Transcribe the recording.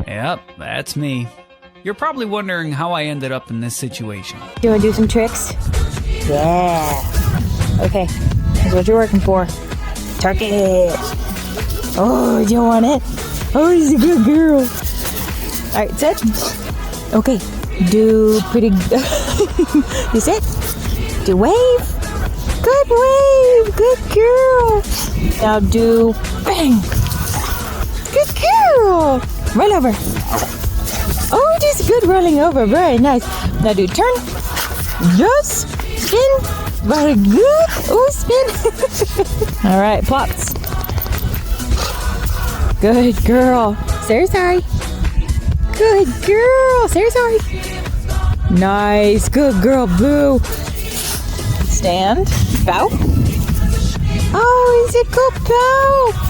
Yep, that's me. You're probably wondering how I ended up in this situation. Do you want to do some tricks? Yeah. Okay, that's what you're working for. Turkey. Oh, do you want it? Oh, he's a good girl. All right, sit. Okay, do pretty. You sit. Do wave. Good wave. Good girl. Now do bang. Good girl. Roll over. Oh, just good rolling over. Very nice. Now do turn. Yes. Spin. Very good. Oh, spin. All right, plops. Good girl. Say sorry. Good girl. Say sorry. Nice. Good girl, Boo. Stand. Bow. Oh, he's a good bow.